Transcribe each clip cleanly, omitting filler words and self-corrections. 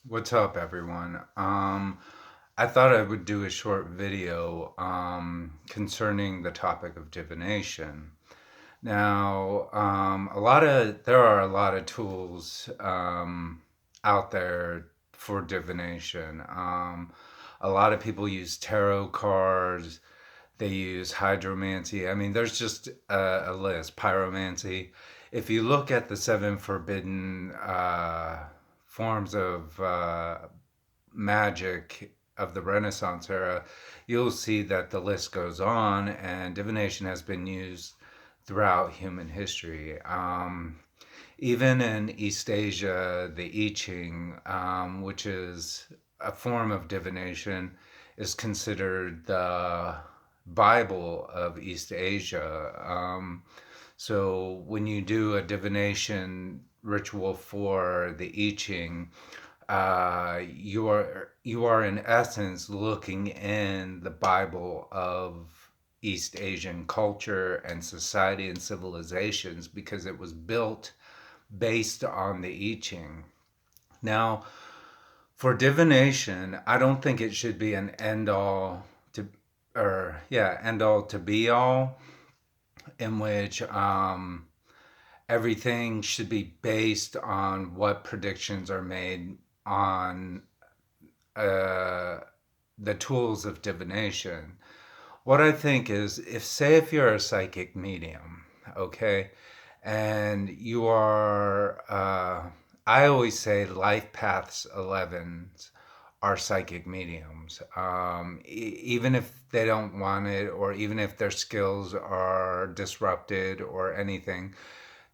What's up, everyone? I thought I would do a short video concerning the topic of divination. Now, there are a lot of tools out there for divination. A lot of people use tarot cards. They use hydromancy. I mean, there's just a list. Pyromancy. If you look at the seven forbidden forms of magic of the Renaissance era, you'll see that the list goes on, and divination has been used throughout human history. Even in East Asia, the I Ching, which is a form of divination, is considered the Bible of East Asia. So when you do a divination ritual for the I Ching, you are in essence looking in the Bible of East Asian culture and society and civilizations because it was built based on the I Ching. Now, for divination, I don't think it should be an end all to, or yeah, end all to be all, in which everything should be based on what predictions are made on uh, the tools of divination. What I think is, if you're a psychic medium, okay, and you are, I always say life paths 11s are psychic mediums. Even if they don't want it, or even if their skills are disrupted or anything,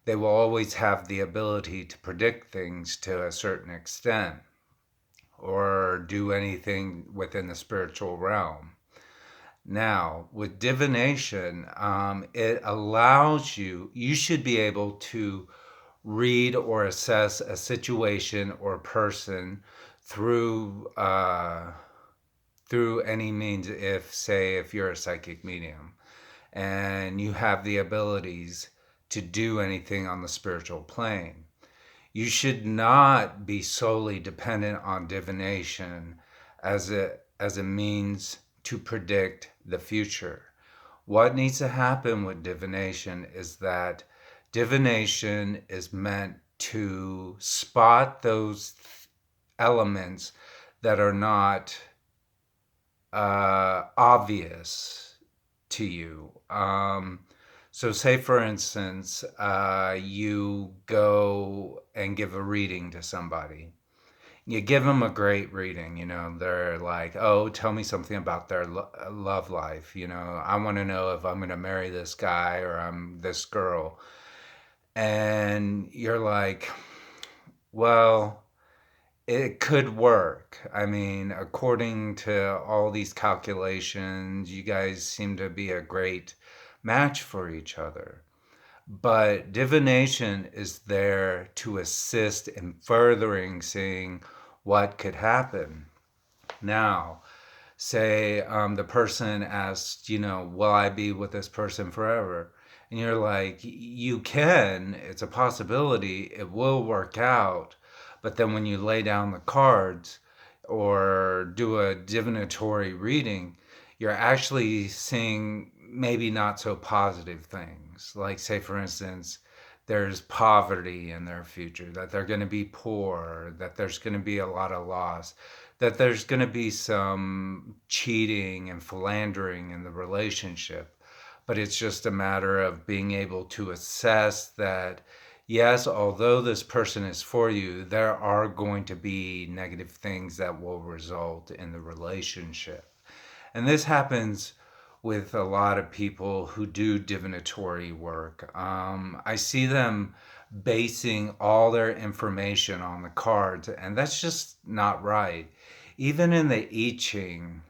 they will always have the ability to predict things to a certain extent or do anything within the spiritual realm. Now, with divination, it allows you should be able to read or assess a situation or person through through any means. If you're a psychic medium and you have the abilities to do anything on the spiritual plane, you should not be solely dependent on divination as a means to predict the future. What needs to happen with divination is that divination is meant to spot those elements that are not obvious to you. So, say for instance, you go and give a reading to somebody. You give them a great reading. They're like, "Oh, tell me something about their love life." I want to know if I'm going to marry this guy or I'm this girl. And you're like, "Well, it could work. I mean, according to all these calculations, you guys seem to be a great match for each other." But divination is there to assist in furthering seeing what could happen. Now, say the person asks, will I be with this person forever? And you're like, you can, it's a possibility, it will work out. But then when you lay down the cards or do a divinatory reading, you're actually seeing maybe not so positive things. Like, say, for instance, there's poverty in their future, that they're going to be poor, that there's going to be a lot of loss, that there's going to be some cheating and philandering in the relationship. But it's just a matter of being able to assess that, yes, although this person is for you, there are going to be negative things that will result in the relationship. And this happens with a lot of people who do divinatory work. I see them basing all their information on the cards, and that's just not right. Even in the I Ching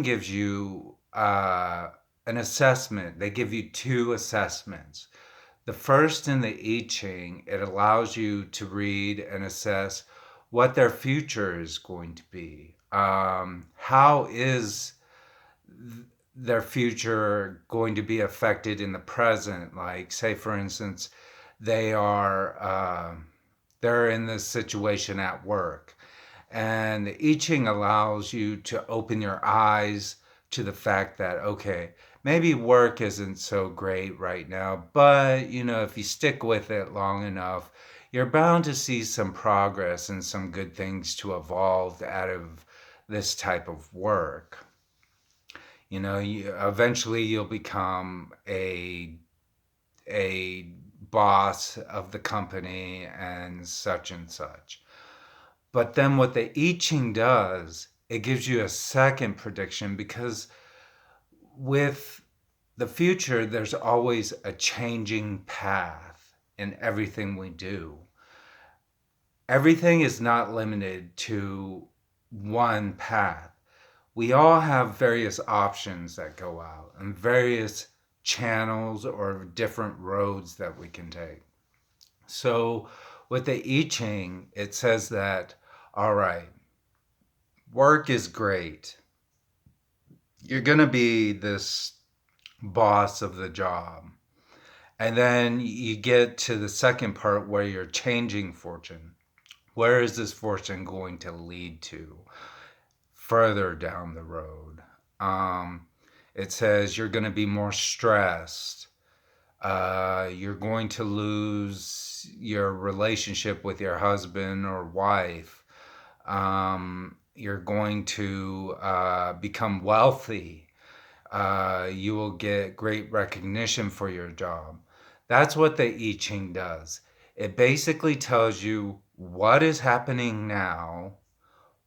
gives you an assessment. They give you two assessments. The first, in the I Ching, it allows you to read and assess what their future is going to be. How is their future going to be affected in the present? Like, say, for instance, they are they're in this situation at work. And the I Ching allows you to open your eyes to the fact that, okay, maybe work isn't so great right now, but if you stick with it long enough, you're bound to see some progress and some good things to evolve out of this type of work. Eventually you'll become a boss of the company and such and such. But then what the I Ching does, it gives you a second prediction, because with the future, there's always a changing path in everything we do. Everything is not limited to one path. We all have various options that go out and various channels or different roads that we can take. So with the I Ching, it says that, all right, work is great. You're going to be this boss of the job. And then you get to the second part where you're changing fortune. Where is this fortune going to lead to further down the road? Um, it says you're going to be more stressed. You're going to lose your relationship with your husband or wife. You're going to become wealthy. You will get great recognition for your job. That's what the I Ching does. It basically tells you what is happening now,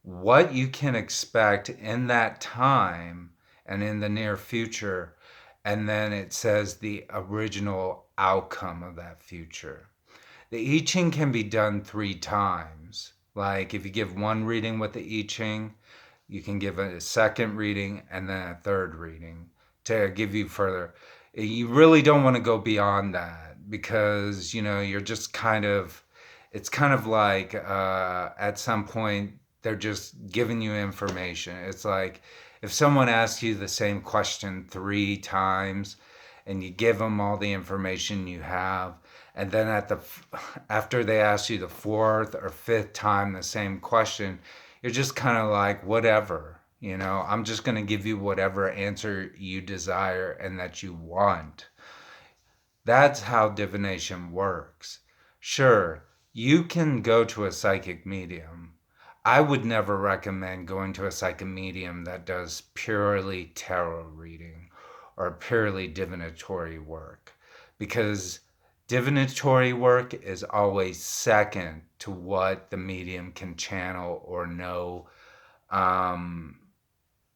what you can expect in that time and in the near future, and then it says the original outcome of that future. The I Ching can be done 3 times. Like if you give one reading with the I Ching, you can give a second reading and then a third reading to give you further. You really don't want to go beyond that, because you're just it's kind of like at some point they're just giving you information. It's like if someone asks you the same question 3 times and you give them all the information you have, and then after they ask you the fourth or fifth time the same question, you're just kind of like, whatever, I'm just going to give you whatever answer you desire and that you want. That's how divination works. Sure, you can go to a psychic medium. I would never recommend going to a psychic medium that does purely tarot reading or purely divinatory work, because divinatory work is always second to what the medium can channel or know um,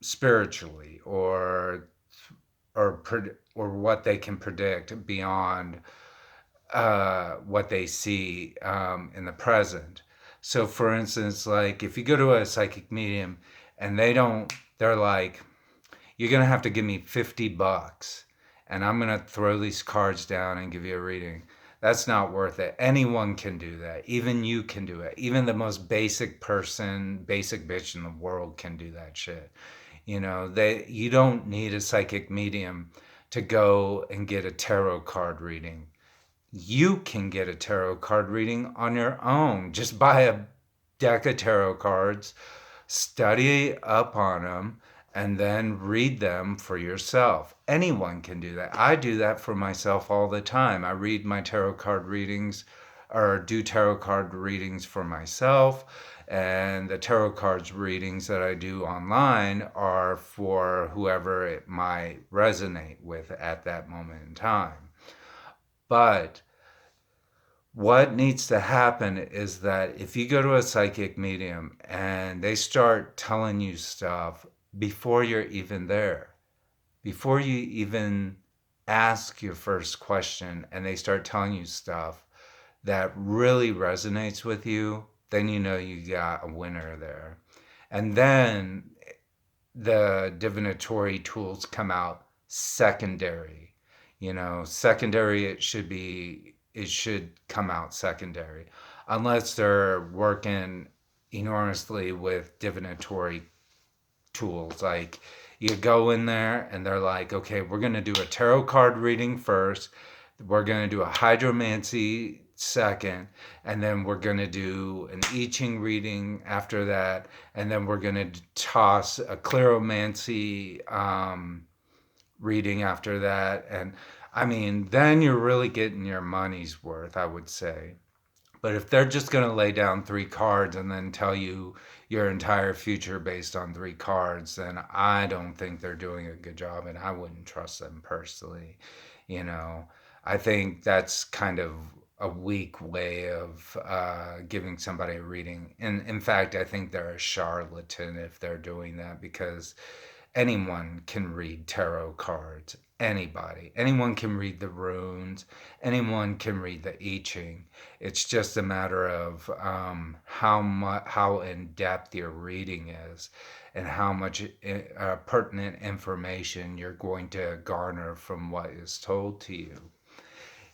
spiritually, or what they can predict beyond what they see in the present. So, for instance, like if you go to a psychic medium and they're like, you're gonna have to give me $50, and I'm gonna throw these cards down and give you a reading. That's not worth it. Anyone can do that. Even you can do it. Even the most basic person, basic bitch in the world can do that shit. You don't need a psychic medium to go and get a tarot card reading. You can get a tarot card reading on your own. Just buy a deck of tarot cards, study up on them, and then read them for yourself. Anyone can do that. I do that for myself all the time. I read my tarot card readings, or do tarot card readings for myself. And the tarot cards readings that I do online are for whoever it might resonate with at that moment in time. But what needs to happen is that if you go to a psychic medium and they start telling you stuff before you're even there, before you even ask your first question, and they start telling you stuff that really resonates with you, then you got a winner there. And then the divinatory tools come out secondary. Secondary, it should come out secondary, unless they're working enormously with divinatory tools. Like you go in there and they're like, okay, we're going to do a tarot card reading first. We're going to do a hydromancy second, and then we're going to do an I Ching reading after that, and then we're going to toss a cleromancy reading after that. And I mean, then you're really getting your money's worth, I would say. But if they're just going to lay down three cards and then tell you your entire future based on three cards, then I don't think they're doing a good job, and I wouldn't trust them personally. You know, I think that's kind of a weak way of giving somebody a reading. And in fact, I think they're a charlatan if they're doing that, because anyone can read tarot cards. Anybody. Anyone can read the runes. Anyone can read the I Ching. It's just a matter of how in depth your reading is, and how much pertinent information you're going to garner from what is told to you.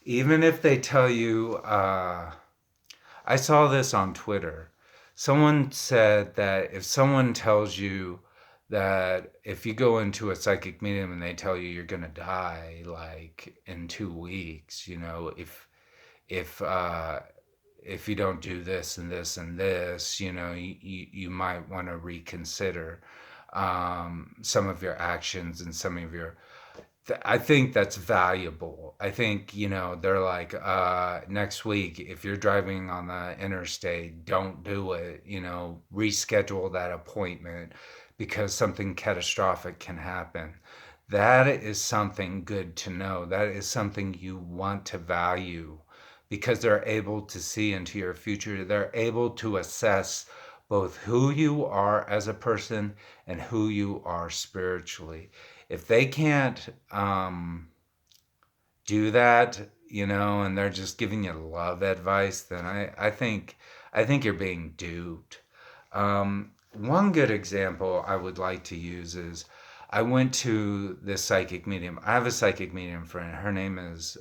Even if they tell you, I saw this on Twitter. Someone said that if someone tells you that if you go into a psychic medium and they tell you you're gonna die like in 2 weeks, if if you don't do this and this and this, you might want to reconsider some of your actions and some of your I think that's valuable. I think, they're like, next week, if you're driving on the interstate, don't do it, reschedule that appointment because something catastrophic can happen. That is something good to know. That is something you want to value, because they're able to see into your future. They're able to assess both who you are as a person and who you are spiritually. If they can't do that, and they're just giving you love advice, then I think you're being duped. One good example I would like to use is I went to this psychic medium. I have a psychic medium friend. Her name is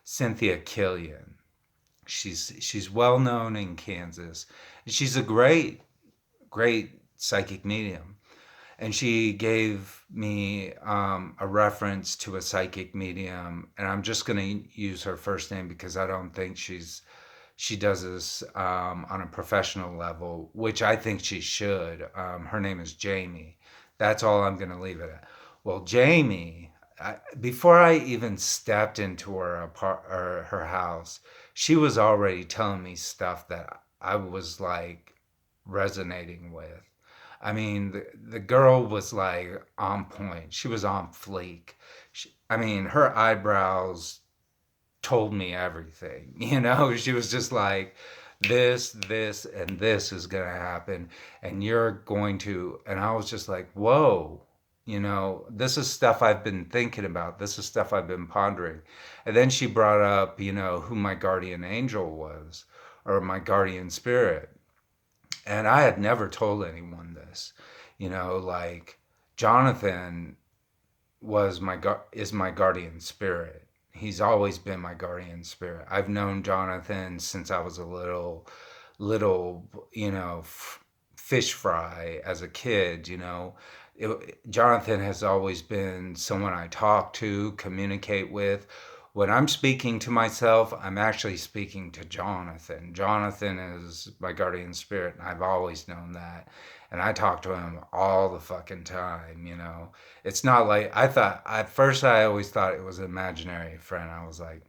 Cynthia Killian. She's well known in Kansas. She's a great psychic medium, and she gave me a reference to a psychic medium, and I'm just going to use her first name because I don't think she does this on a professional level, which I think she should. Her name is Jamie. That's all I'm going to leave it at. Well, Jamie, before I even stepped into her house, she was already telling me stuff that I was like resonating with. I mean, the girl was like on point. She was on fleek. I mean, her eyebrows told me everything. She was just like, this, and this is going to happen. And you're going to. And I was just like, whoa. This is stuff I've been thinking about. This is stuff I've been pondering. And then she brought up, who my guardian angel was, or my guardian spirit. And I had never told anyone this. Like, Jonathan is my guardian spirit. He's always been my guardian spirit. I've known Jonathan since I was a little fish fry as a kid. Jonathan has always been someone I talk to, communicate with. When I'm speaking to myself, I'm actually speaking to Jonathan. Jonathan is my guardian spirit, and I've always known that. And I talk to him all the fucking time. It's not like I thought, at first, I always thought it was an imaginary friend. I was like,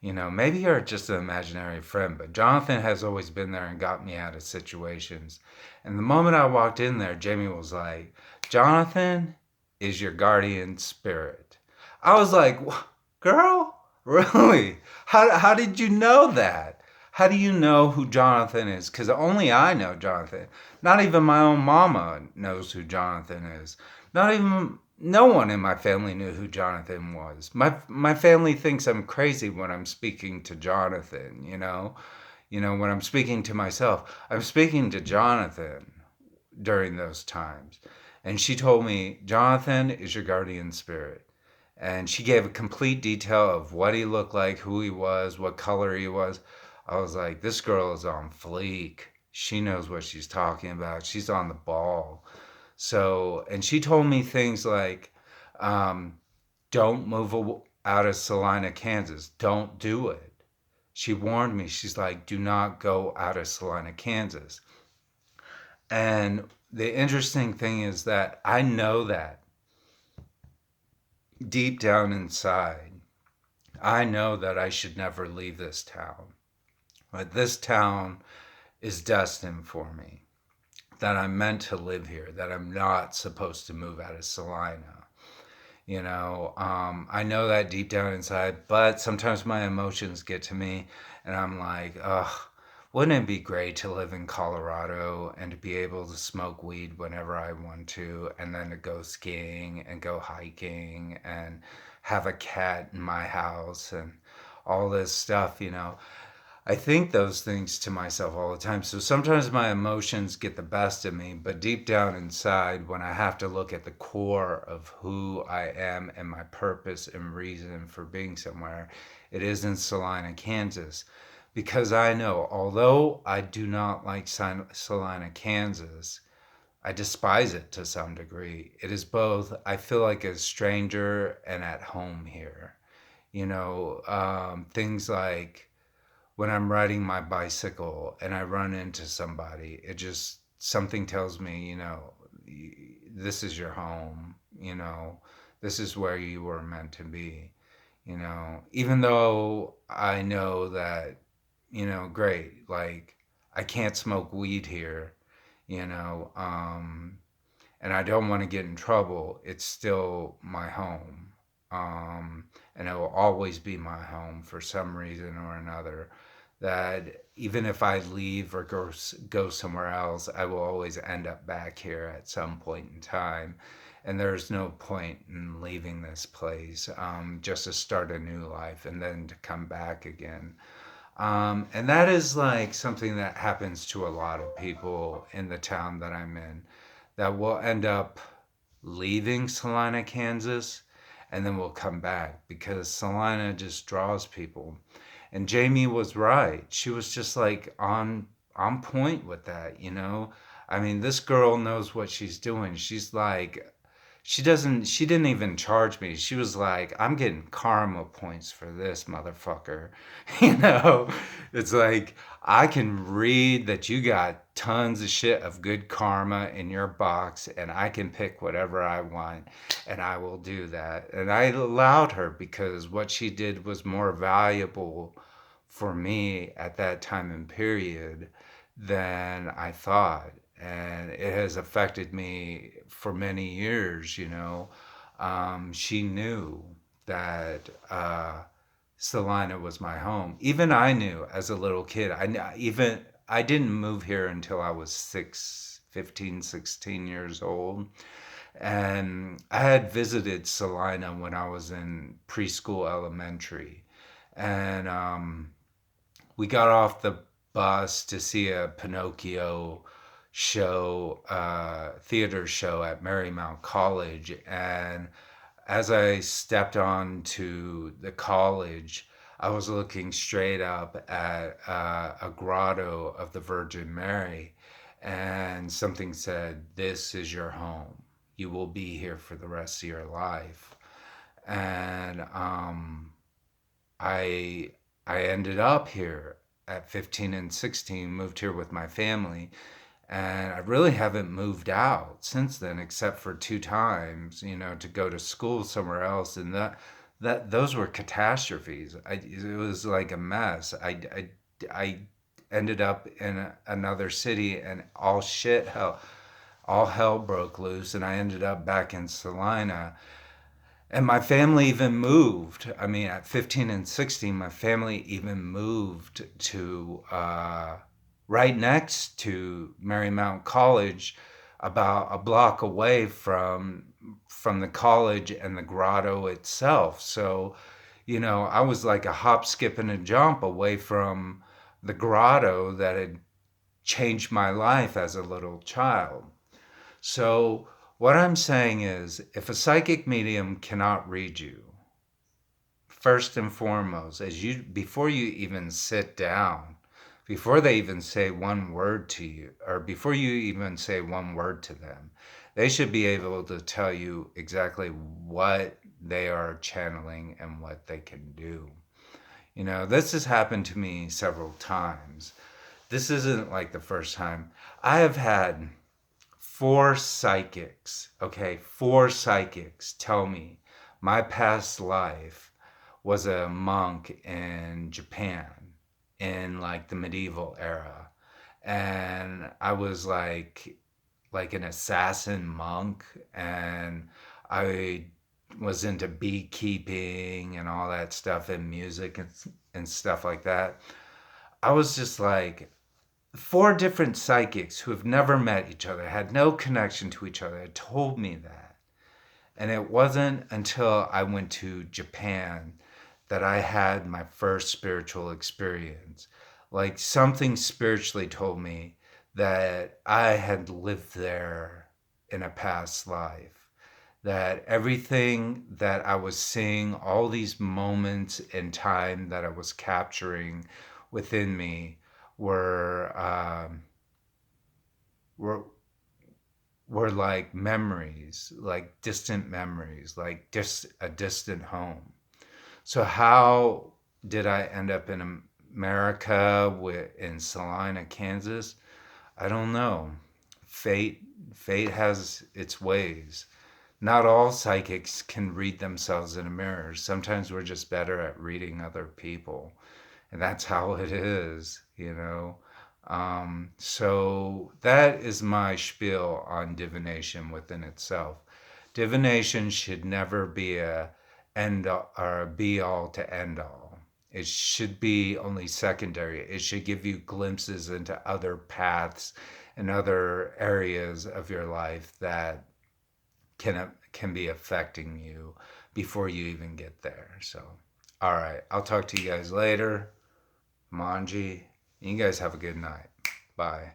maybe you're just an imaginary friend, but Jonathan has always been there and got me out of situations. And the moment I walked in there, Jamie was like, Jonathan is your guardian spirit. I was like, girl, really? How did you know that? How do you know who Jonathan is? Because only I know Jonathan. Not even my own mama knows who Jonathan is. Not even no one in my family knew who Jonathan was. My family thinks I'm crazy when I'm speaking to Jonathan, when I'm speaking to myself. I'm speaking to Jonathan during those times. And she told me, Jonathan is your guardian spirit. And she gave a complete detail of what he looked like, who he was, what color he was. I was like, this girl is on fleek. She knows what she's talking about. She's on the ball. So, and she told me things like, don't move out of Salina, Kansas. Don't do it. She warned me. She's like, do not go out of Salina, Kansas. And the interesting thing is that I know that deep down inside, I know that I should never leave this town. But this town is destined for me. That I'm meant to live here. That I'm not supposed to move out of Salina. I know that deep down inside, but sometimes my emotions get to me and I'm like, ugh, wouldn't it be great to live in Colorado and to be able to smoke weed whenever I want to, and then to go skiing and go hiking and have a cat in my house and all this stuff. I think those things to myself all the time. So sometimes my emotions get the best of me, but deep down inside, when I have to look at the core of who I am and my purpose and reason for being somewhere, it is in Salina, Kansas. Because I know, although I do not like Salina, Kansas, I despise it to some degree. It is both, I feel like a stranger and at home here. Things like when I'm riding my bicycle and I run into somebody, it just, something tells me, this is your home, this is where you were meant to be, even though I know that, great, like I can't smoke weed here, you know, um, and I don't want to get in trouble, it's still my home. And it will always be my home for some reason or another. That even if I leave or go somewhere else, I will always end up back here at some point in time. And there's no point in leaving this place just to start a new life and then to come back again. And that is like something that happens to a lot of people in the town that I'm in, that will end up leaving Salina, Kansas, and then we'll come back because Salina just draws people. And Jamie was right. She was just like on point with that. I mean, this girl knows what she's doing. She's like, she didn't even charge me. She was like, I'm getting karma points for this motherfucker. you know it's like, I can read that you got tons of shit of good karma in your box, and I can pick whatever I want, and I will do that. And I allowed her because what she did was more valuable for me at that time and period than I thought. And it has affected me for many years. She knew that Salina was my home. Even I knew as a little kid. I didn't move here until I was 15, 16 years old. And I had visited Salina when I was in preschool, elementary. And we got off the bus to see a Pinocchio show, theater show at Marymount College. And as I stepped on to the college, I was looking straight up at a grotto of the Virgin Mary, and something said, "This is your home. You will be here for the rest of your life." And I I ended up here at 15 and 16, moved here with my family, and I really haven't moved out since then, except for two times, to go to school somewhere else, and that those were catastrophes. It was like a mess. I ended up in another city, and all hell broke loose, and I ended up back in Salina. And my family even moved. I mean, at 15 and 16, my family even moved to right next to Marymount College, about a block away from the college and the grotto itself. So, I was like a hop, skip, and a jump away from the grotto that had changed my life as a little child. So, what I'm saying is, if a psychic medium cannot read you, first and foremost, before you even sit down, before they even say one word to you, or before you even say one word to them, they should be able to tell you exactly what they are channeling and what they can do. This has happened to me several times. This isn't like the first time. I have had four psychics tell me my past life was a monk in Japan in like the medieval era. And I was like an assassin monk, and I was into beekeeping and all that stuff and music and stuff like that. I was just like, four different psychics who have never met each other, had no connection to each other, had told me that. And it wasn't until I went to Japan that I had my first spiritual experience. Like something spiritually told me that I had lived there in a past life. That everything that I was seeing, all these moments in time that I was capturing within me, were were were like memories, like distant memories, like just a distant home. So how did I end up in America in Salina, Kansas? I don't know. Fate fate has its ways. Not all psychics can read themselves in a mirror. Sometimes we're just better at reading other people. And that's how it is. So that is my spiel on divination within itself. Divination should never be a end or a be all to end all. It should be only secondary. It should give you glimpses into other paths and other areas of your life that can be affecting you before you even get there. So, all right, I'll talk to you guys later. Manji, you guys have a good night. Bye.